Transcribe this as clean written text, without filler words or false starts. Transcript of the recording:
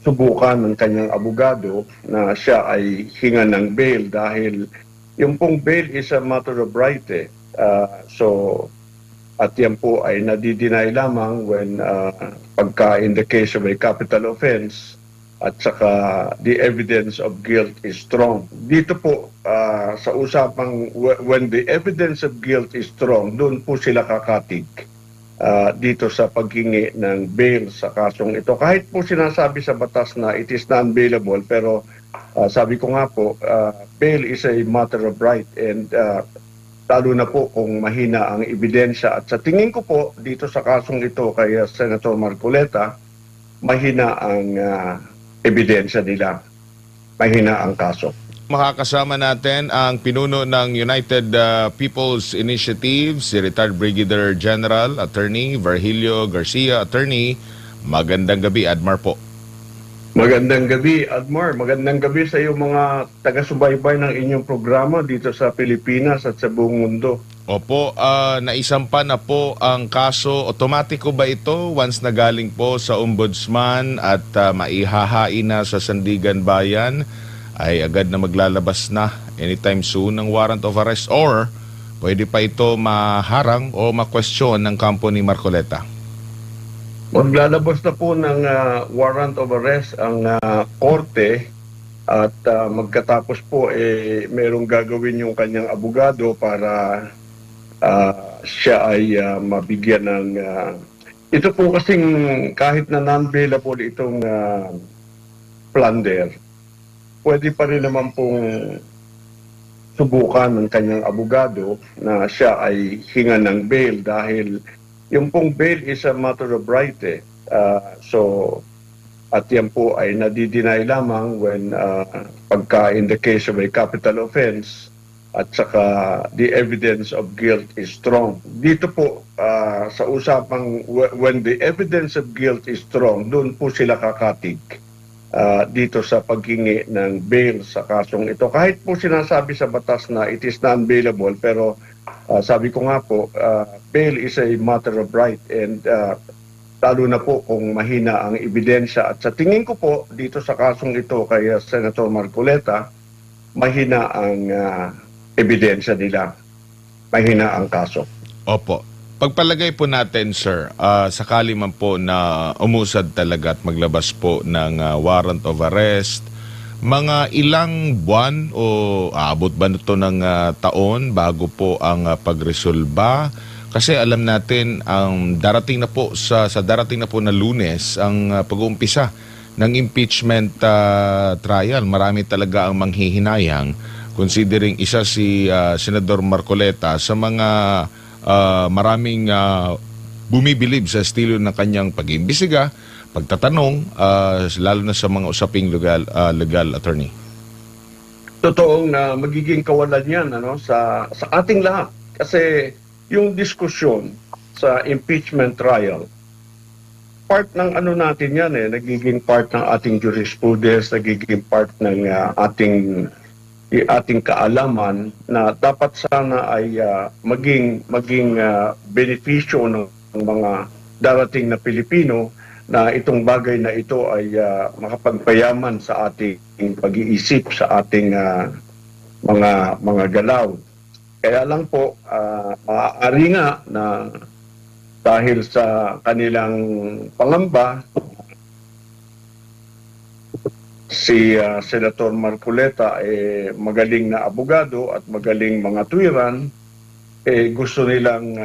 subukan ng kanyang abogado na siya ay hinga ng bail dahil yung pong bail is a matter of right eh. At yan po ay nadi-deny lamang when pagka in the case of a capital offense at saka the evidence of guilt is strong. Dito po sa usapang when the evidence of guilt is strong, doon po sila kakatig dito sa paghingi ng bail sa kasong ito. Kahit po sinasabi sa batas na it is non-bailable, pero sabi ko nga po, bail is a matter of right and lalo na po kung mahina ang ebidensya. At sa tingin ko po, dito sa kasong ito kay Senator Marcoleta, mahina ang ebidensya nila. Mahina ang kaso. Makakasama natin ang pinuno ng United People's Initiative, si retired Brigadier General Attorney Virgilio Garcia. Attorney, magandang gabi, Admar po. Magandang gabi, Admar. Magandang gabi sa iyo mga taga-subaybay ng inyong programa dito sa Pilipinas at sa buong mundo. Opo, naisampa na po ang kaso. Otomatiko ba ito once na galing po sa Ombudsman at maihahain na sa Sandigan Bayan, ay agad na maglalabas na anytime soon ng warrant of arrest, or pwede pa ito maharang o ma-question ng kampo ni Marcoleta? Maglalabas na po ng warrant of arrest ang korte at magkatapos po merong gagawin yung kanyang abogado para siya ay mabigyan ng ito po kasing kahit na non-bailable itong plunder, pwede pa rin naman pong subukan ng kanyang abogado na siya ay hinga ng bail dahil yung pong bail is a matter of right eh. At yan po ay nadi-deny lamang when pagka in the case of a capital offense at saka the evidence of guilt is strong. Dito po sa usapang when the evidence of guilt is strong, doon po sila kakatig dito sa paghingi ng bail sa kasong ito. Kahit po sinasabi sa batas na it is non-bailable, pero sabi ko nga po, bail is a matter of right and lalo na po kung mahina ang ebidensya. At sa tingin ko po, dito sa kasong ito kay Senator Marcoleta, mahina ang ebidensya nila. Mahina ang kaso. Opo. Pagpalagay po natin, sir, sakali man po na umusad talaga at maglabas po ng warrant of arrest, mga ilang buwan o aabot ba nito ng taon bago po ang pagresolba? Kasi alam natin ang darating na po sa darating na po na Lunes ang pag-uumpisa ng impeachment trial. Marami talaga ang manghihinayang considering isa si Senador Marcoleta sa mga maraming bumibilib sa estilo ng kanyang pag-iimbestiga, pagtatanong, lalo na sa mga usaping legal, attorney. Totoong na magiging kawalan yan sa ating lahat. Kasi yung diskusyon sa impeachment trial, part ng natin yan nagiging part ng ating jurisprudence, nagiging part ng ating kaalaman na dapat sana ay maging benepisyo ng mga darating na Pilipino na itong bagay na ito ay makapagpayaman sa ating pag-iisip, sa ating mga galaw. Kaya lang po, maaari nga na dahil sa kanilang pangamba, si Senator Marcoleta magaling na abogado at magaling mga tuwiran, gusto nilang